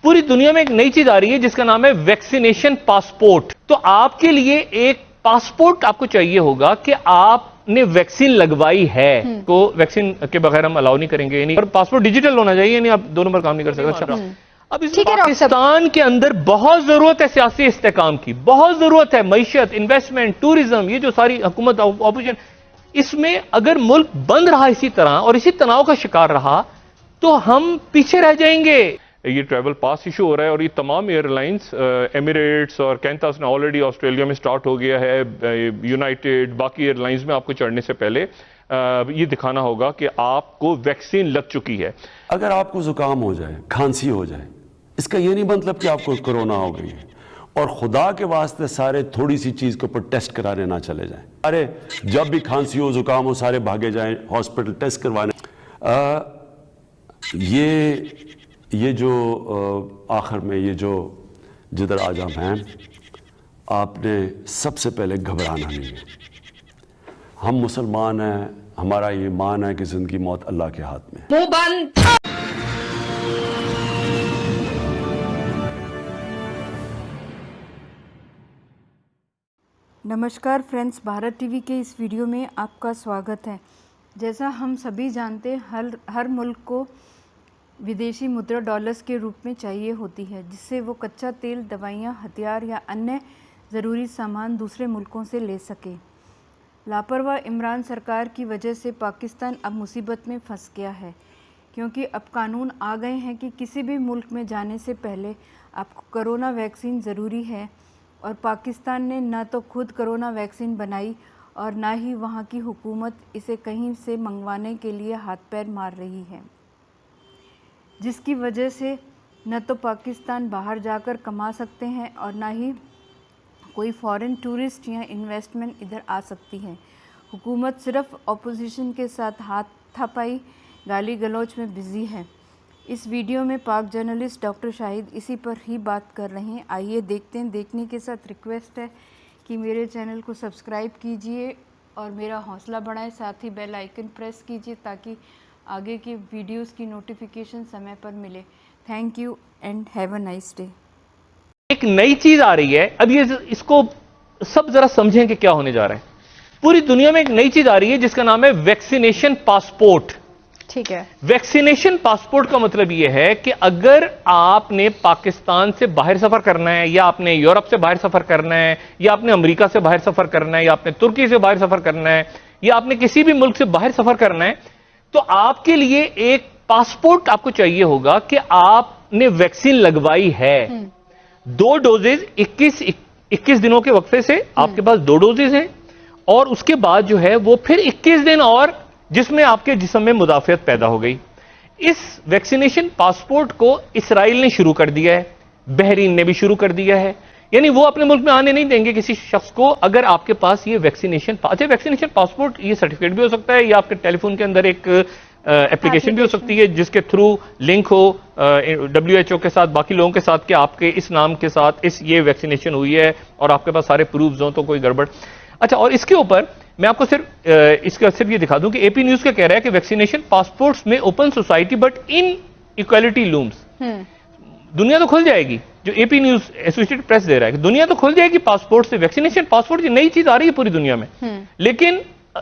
پوری دنیا میں ایک نئی چیز آ رہی ہے جس کا نام ہے ویکسینیشن پاسپورٹ. تو آپ کے لیے ایک پاسپورٹ آپ کو چاہیے ہوگا کہ آپ نے ویکسین لگوائی ہے. کو ویکسین کے بغیر ہم الاؤ نہیں کریں گے. یعنی پاسپورٹ ڈیجیٹل ہونا چاہیے, یعنی آپ 2 نمبر کام نہیں کر سکتے. اب اس پاکستان کے اندر بہت ضرورت ہے سیاسی استحکام کی, بہت ضرورت ہے معیشت, انویسٹمنٹ, ٹورزم, یہ جو ساری حکومت اپوزیشن, اس میں اگر ملک بند رہا اسی طرح اور اسی تناؤ کا شکار رہا تو ہم پیچھے رہ جائیں گے. یہ ٹریول پاس ایشو ہو رہا ہے اور یہ تمام ایئر لائنز, ایمریٹس اور کینتاس نے آلریڈی آسٹریلیا میں سٹارٹ ہو گیا ہے, یونائٹڈ, باقی ایئر لائنز میں آپ کو چڑھنے سے پہلے یہ دکھانا ہوگا کہ آپ کو ویکسین لگ چکی ہے. اگر آپ کو زکام ہو جائے, کھانسی ہو جائے, اس کا یہ نہیں مطلب کہ آپ کو کرونا ہو گئی ہے. اور خدا کے واسطے سارے تھوڑی سی چیز کے اوپر ٹیسٹ کرانے نہ چلے جائیں. ارے جب بھی کھانسی ہو, زکام ہو, سارے بھاگے جائیں ہاسپٹل ٹیسٹ کروانے. یہ جو آخر میں یہ جو جدھر آج ہم ہیں, آپ نے سب سے پہلے گھبرانا نہیں ہے. ہم مسلمان ہیں, ہمارا ایمان ہے کہ زندگی موت اللہ کے ہاتھ میں. منہ بند. نمسکار فرینڈز, بھارت ٹی وی کے اس ویڈیو میں آپ کا سواگت ہے. جیسا ہم سبھی جانتے ہیں, ہر ملک کو ودیشی مدرا ڈالرز کے روپ میں چاہیے ہوتی ہے, جس سے وہ کچا تیل, دوائیاں, ہتھیار یا انیہ ضروری سامان دوسرے ملکوں سے لے سکے. لاپرواہ عمران سرکار کی وجہ سے پاکستان اب مصیبت میں پھنس گیا ہے, کیونکہ اب قانون آ گئے ہیں کہ کسی بھی ملک میں جانے سے پہلے آپ کو کرونا ویکسین ضروری ہے. اور پاکستان نے نہ تو خود کرونا ویکسین بنائی اور نہ ہی وہاں کی حکومت اسے کہیں سے منگوانے کے لیے ہاتھ پیر مار رہی ہے, جس کی وجہ سے نہ تو پاکستان باہر جا کر کما سکتے ہیں اور نہ ہی کوئی فارن ٹورسٹ یا انویسٹمنٹ ادھر آ سکتی ہے. حکومت صرف اپوزیشن کے ساتھ ہاتھ تھاپائی, گالی گلوچ میں بزی ہے. اس ویڈیو میں پاک جرنلسٹ ڈاکٹر شاہد اسی پر ہی بات کر رہے ہیں. آئیے دیکھتے ہیں. دیکھنے کے ساتھ ریکویسٹ ہے کہ میرے چینل کو سبسکرائب کیجئے اور میرا حوصلہ بڑھائیں, ساتھ ہی بیل آئیکن پریس کیجئے تاکہ آگے کی ویڈیوز کی نوٹیفیکیشن سمے پر ملے. Thank you and have a nice day. ایک نئی چیز آ رہی ہے, اب یہ اس کو سب ذرا سمجھیں کہ کیا ہونے جا رہا ہے. پوری دنیا میں ایک نئی چیز آ رہی ہے جس کا نام ہے ویکسینیشن پاسپورٹ. ٹھیک ہے. ویکسینیشن پاسپورٹ کا مطلب یہ ہے کہ اگر آپ نے پاکستان سے باہر سفر کرنا ہے, یا آپ نے یورپ سے باہر سفر کرنا ہے, یا آپ نے امریکہ سے باہر سفر کرنا ہے, یا آپ نے ترکی سے باہر سفر کرنا ہے, یا آپ نے کسی بھی ملک سے باہر سفر کرنا ہے, تو آپ کے لیے ایک پاسپورٹ آپ کو چاہیے ہوگا کہ آپ نے ویکسین لگوائی ہے. 2 ڈوزز 21 دنوں کے وقفے سے آپ کے پاس 2 ڈوزز ہیں, اور اس کے بعد جو ہے وہ پھر 21 دن اور جس میں آپ کے جسم میں مدافعت پیدا ہو گئی. اس ویکسینیشن پاسپورٹ کو اسرائیل نے شروع کر دیا ہے, بحرین نے بھی شروع کر دیا ہے. یعنی وہ اپنے ملک میں آنے نہیں دیں گے کسی شخص کو اگر آپ کے پاس یہ ویکسینیشن پاسپورٹ, یہ سرٹیفکیٹ بھی ہو سکتا ہے, یا آپ کے ٹیلی فون کے اندر ایک اپلیکیشن بھی ہو سکتی ہے جس کے تھرو لنک ہو WHO کے ساتھ, باقی لوگوں کے ساتھ, کہ آپ کے اس نام کے ساتھ یہ ویکسینیشن ہوئی ہے اور آپ کے پاس سارے پروفز ہوں تو کوئی گڑبڑ. اچھا, اور اس کے اوپر میں آپ کو صرف یہ دکھا دوں کہ AP نیوز کا کہہ رہا ہے کہ ویکسینیشن پاسپورٹس میں open society but in equality looms. دنیا تو کھل جائے گی, جو AP نیوز ایسوسیٹڈ پریس دے رہا ہے کہ دنیا تو کھل جائے گی پاسپورٹ سے. ویکسینیشن پاسپورٹ یہ نئی چیز آ رہی ہے پوری دنیا میں, لیکن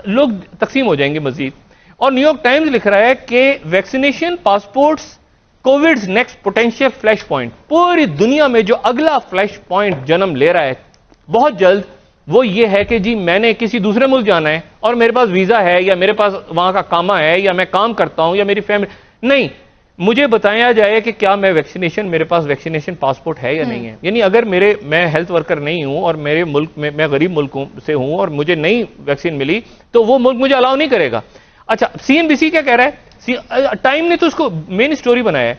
لوگ تقسیم ہو جائیں گے مزید. اور نیو یارک ٹائمز لکھ رہا ہے کہ vaccination passports COVID's next potential flash point. پوری دنیا میں جو اگلا فلیش پوائنٹ جنم لے رہا ہے بہت جلد, وہ یہ ہے کہ جی میں نے کسی دوسرے ملک جانا ہے اور میرے پاس ویزا ہے, یا میرے پاس وہاں کا کاما ہے, یا میں کام کرتا ہوں, یا میری فیملی, نہیں, مجھے بتایا جائے کہ کیا میرے پاس ویکسینیشن پاسپورٹ ہے یا نہیں ہے. یعنی اگر میں ہیلتھ ورکر نہیں ہوں اور میرے ملک میں غریب ملکوں سے ہوں اور مجھے نئی ویکسین ملی تو وہ ملک مجھے الاؤ نہیں کرے گا. اچھا, CNBC کیا کہہ رہا ہے, ٹائم نے تو اس کو مین سٹوری بنایا ہے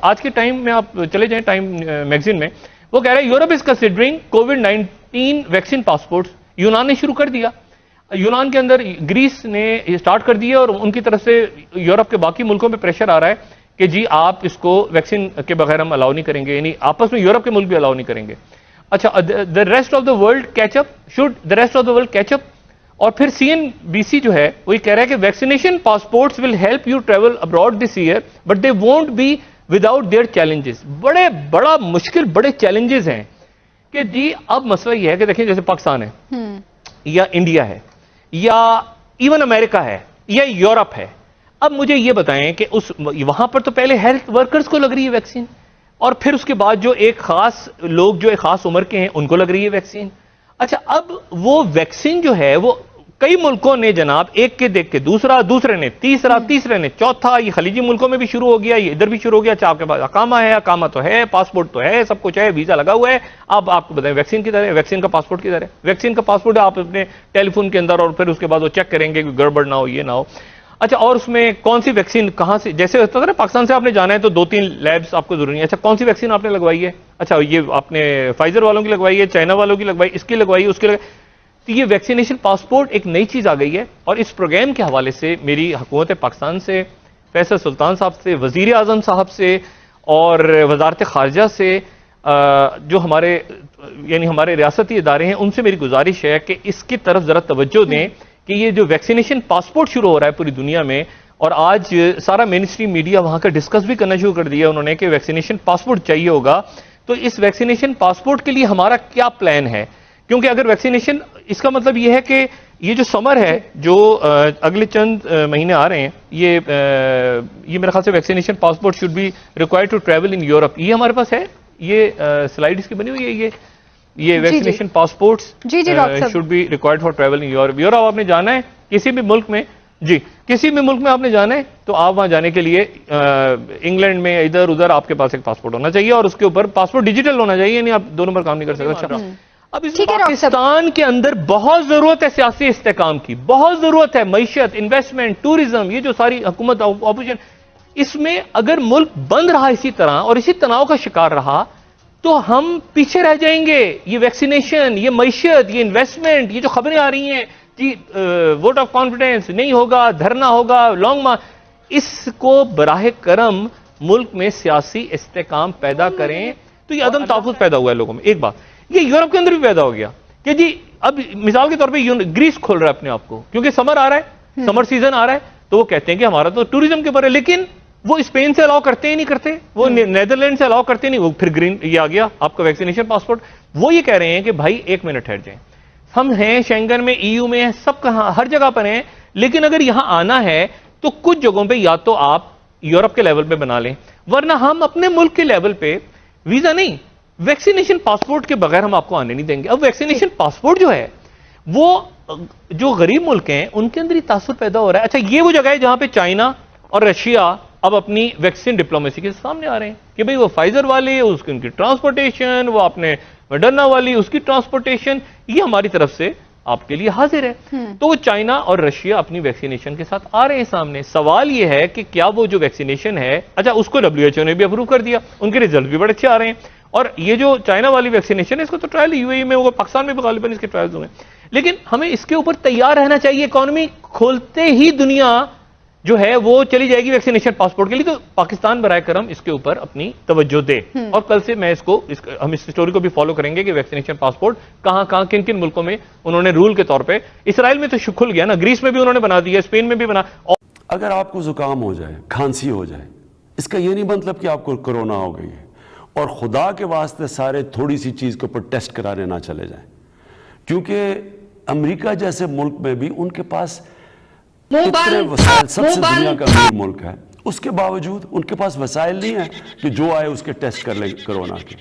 آج کے ٹائم میں. آپ چلے جائیں ٹائم میگزین میں, وہ کہہ رہا ہے Europe is considering COVID-19 vaccine passports. یونان نے شروع کر دیا, یونان کے اندر گریس نے سٹارٹ کر دیا, اور ان کی طرف سے یورپ کے باقی ملکوں پہ پریشر آ رہا ہے کہ جی آپ اس کو ویکسین کے بغیر ہم الاؤ نہیں کریں گے. یعنی آپس میں یورپ کے ملک بھی الاؤ نہیں کریں گے. اچھا, the rest of the world catch up, should the rest of the world catch up. اور پھر CNBC جو ہے وہ یہ کہہ رہا ہے کہ vaccination passports will help you travel abroad this year but they won't be without their challenges. بڑا مشکل بڑے چیلنجز ہیں کہ جی اب مسئلہ یہ ہے کہ دیکھیں جیسے پاکستان ہے یا انڈیا ہے یا ایون امریکہ ہے یا یورپ ہے. اب مجھے یہ بتائیں کہ وہاں پر تو پہلے ہیلتھ ورکرز کو لگ رہی ہے ویکسین, اور پھر اس کے بعد جو ایک خاص لوگ جو ایک خاص عمر کے ہیں ان کو لگ رہی ہے ویکسین. اچھا اب وہ ویکسین جو ہے وہ کئی ملکوں نے جناب ایک کے دیکھ کے دوسرے نے تیسرے نے چوتھا, یہ خلیجی ملکوں میں بھی شروع ہو گیا, یہ ادھر بھی شروع ہو گیا. اچھا آپ کے پاس اقامہ ہے, اقامہ تو ہے, پاسپورٹ تو ہے, سب کچھ ہے, ویزا لگا ہوا ہے. اب آپ کو بتائیں ویکسین کدھر ہے, ویکسین کا پاسپورٹ کدھر ہے؟ ویکسین کا پاسپورٹ آپ اپنے ٹیلی فون کے اندر, اور پھر اس کے بعد وہ چیک کریں گے کہ گڑبڑ نہ ہو, یہ نہ ہو. اچھا اور اس میں کون سی ویکسین کہاں سے, جیسے ہوتا تھا نا پاکستان سے آپ نے جانا ہے تو 2-3 لیبس آپ کو ضروری ہیں. اچھا کون سی ویکسین آپ نے لگوائی ہے؟ اچھا یہ آپ نے فائزر والوں کی لگوائی ہے, چائنا والوں کی لگوائی, اس کی لگوائی, اس کی لگوائی. تو یہ ویکسینیشن پاسپورٹ ایک نئی چیز آ گئی ہے. اور اس پروگرام کے حوالے سے میری حکومت پاکستان سے, فیصل سلطان صاحب سے, وزیر اعظم صاحب سے اور وزارت خارجہ سے, جو ہمارے ریاستی ادارے ہیں, ان سے میری گزارش ہے کہ اس کی طرف ذرا توجہ دیں کہ یہ جو ویکسینیشن پاسپورٹ شروع ہو رہا ہے پوری دنیا میں, اور آج سارا مین اسٹریم میڈیا وہاں کا ڈسکس بھی کرنا شروع کر دیا انہوں نے کہ ویکسینیشن پاسپورٹ چاہیے ہوگا. تو اس ویکسینیشن پاسپورٹ کے لیے ہمارا کیا پلان ہے؟ کیونکہ اگر ویکسینیشن, اس کا مطلب یہ ہے کہ یہ جو سمر ہے جو اگلے چند مہینے آ رہے ہیں, یہ میرے خیال سے vaccination passport should be required to travel in Europe. یہ ہمارے پاس ہے, یہ سلائیڈ اس کی بنی ہوئی ہے, یہ vaccination passports should be required for travel in Europe. Europe آپ نے جانا ہے کسی بھی ملک میں, جی کسی بھی ملک میں آپ نے جانا ہے تو آپ وہاں جانے کے لیے انگلینڈ میں ادھر ادھر آپ کے پاس ایک پاسپورٹ ہونا چاہیے, اور اس کے اوپر پاسپورٹ ڈیجیٹل ہونا چاہیے, یعنی آپ 2 نمبر کام نہیں کر سکتے. اچھا اب اس پاکستان کے اندر بہت ضرورت ہے سیاسی استحکام کی, بہت ضرورت ہے معیشت, انویسٹمنٹ, ٹورزم, یہ جو ساری حکومت اپوزیشن, اس میں اگر ملک بند رہا اسی طرح اور اسی تناؤ کا شکار رہا تو ہم پیچھے رہ جائیں گے. یہ ویکسینیشن, یہ معیشت, یہ انویسٹمنٹ, یہ جو خبریں آ رہی ہیں کہ ووٹ آف کانفیڈنس نہیں ہوگا, دھرنا ہوگا, لانگ مارچ, اس کو براہ کرم ملک میں سیاسی استحکام پیدا کریں. تو یہ عدم تحفظ پیدا ہوا ہے لوگوں میں. ایک بات یہ یورپ کے اندر بھی پیدا ہو گیا کہ جی اب مثال کے طور پہ گریس کھول رہا ہے اپنے آپ کو, کیونکہ سمر آ رہا ہے, سمر سیزن آ رہا ہے, تو وہ کہتے ہیں کہ ہمارا تو ٹوریزم کے اوپر ہے, لیکن وہ اسپین سے الاؤ کرتے ہی نہیں کرتے, وہ نیدرلینڈ سے الاؤ کرتے نہیں. وہ پھر گرین یہ آ گیا آپ کا ویکسینیشن پاسپورٹ. وہ یہ کہہ رہے ہیں کہ بھائی 1 منٹ ٹھہر جائیں, ہم ہیں شینگن میں, EU میں ہیں, سب کہاں ہر جگہ پر ہیں, لیکن اگر یہاں آنا ہے تو کچھ جگہوں پہ یا تو آپ یورپ کے لیول پہ بنا لیں, ورنہ ہم اپنے ملک کے لیول پہ ویزا نہیں, ویکسینیشن پاسپورٹ کے بغیر ہم آپ کو آنے نہیں دیں گے. اب ویکسینیشن پاسپورٹ جو ہے وہ جو غریب ملک ہیں ان کے اندر ہی تاثر پیدا ہو رہا ہے. اچھا یہ وہ جگہ ہے جہاں پہ چائنا اور رشیا اب اپنی ویکسین ڈپلومیسی کے سامنے آ رہے ہیں کہ بھئی وہ فائزر والے اس کی ان کی ٹرانسپورٹیشن, وہ اپنے مڈرنا والی اس کی ٹرانسپورٹیشن, یہ ہماری طرف سے آپ کے لیے حاضر ہے. تو وہ چائنا اور رشیا اپنی ویکسینیشن کے ساتھ آ رہے ہیں سامنے. سوال یہ ہے کہ کیا وہ جو ویکسینیشن ہے, اچھا اس کو WHO نے بھی اپروو کر دیا, ان کے ریزلٹ بھی بڑے اچھے آ رہے ہیں, اور یہ جو چائنا والی ویکسینیشن ہے اس کو تو ٹرائل UAE میں ہوگا, پاکستان میں بھی غالباً اس کے ٹرائلز ہوئے ہیں, لیکن ہمیں اس کے اوپر تیار رہنا چاہیے. اکانومی کھولتے ہی دنیا جو ہے وہ چلی جائے گی ویکسینیشن پاسپورٹ کے لیے, تو پاکستان برائے کرم اس کے اوپر اپنی توجہ دے. اور کل سے میں ہم اس سٹوری کو بھی فالو کریں گے کہ ویکسینیشن پاسپورٹ کہاں کن کن ملکوں میں انہوں نے رول کے طور پہ, اسرائیل میں تو کھل گیا نا, گریس میں بھی انہوں نے بنا دیا, اسپین میں بھی بنا. اگر آپ کو زکام ہو جائے, کھانسی ہو جائے, اس کا یہ نہیں مطلب کہ آپ کو کرونا ہو گئی ہے, اور خدا کے واسطے سارے تھوڑی سی چیز کے اوپر ٹیسٹ کرانے نہ چلے جائیں, کیونکہ امریکہ جیسے ملک میں بھی ان کے پاس اتنے وسائل, سب سے دنیا کا امیر ملک ہے, اس کے باوجود ان کے پاس وسائل نہیں ہیں کہ جو آئے اس کے ٹیسٹ کر لیں کرونا کے.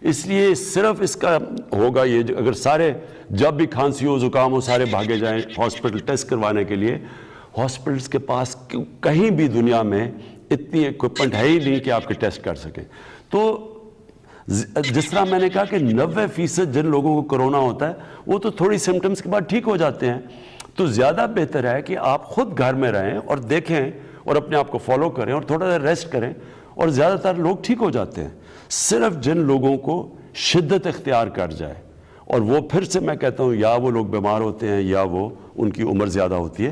اس لیے صرف اس کا ہوگا یہ, اگر سارے جب بھی کھانسی ہو زکام ہو سارے بھاگے جائیں ہاسپٹل ٹیسٹ کروانے کے لیے, ہاسپٹلس کے پاس کہیں بھی دنیا میں اتنی ایکوپمنٹ ہے ہی نہیں کہ آپ کے ٹیسٹ کر سکیں. تو جس طرح میں نے کہا کہ 90% جن لوگوں کو کرونا ہوتا ہے وہ تو تھوڑی سمٹمز کے بعد ٹھیک ہو جاتے ہیں, تو زیادہ بہتر ہے کہ آپ خود گھر میں رہیں اور دیکھیں اور اپنے آپ کو فالو کریں اور تھوڑا سا ریسٹ کریں, اور زیادہ تر لوگ ٹھیک ہو جاتے ہیں. صرف جن لوگوں کو شدت اختیار کر جائے, اور وہ پھر سے میں کہتا ہوں یا وہ لوگ بیمار ہوتے ہیں یا وہ ان کی عمر زیادہ ہوتی ہے.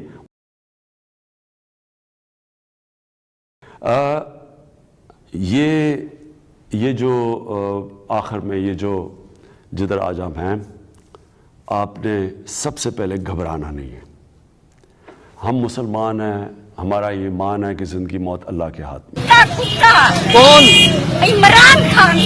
یہ جو آخر میں یہ جو جدھر آج ہم ہیں, آپ نے سب سے پہلے گھبرانا نہیں ہے. ہم مسلمان ہیں, ہمارا یہ ایمان ہے کہ زندگی موت اللہ کے ہاتھ میں. کون؟ عمران خان.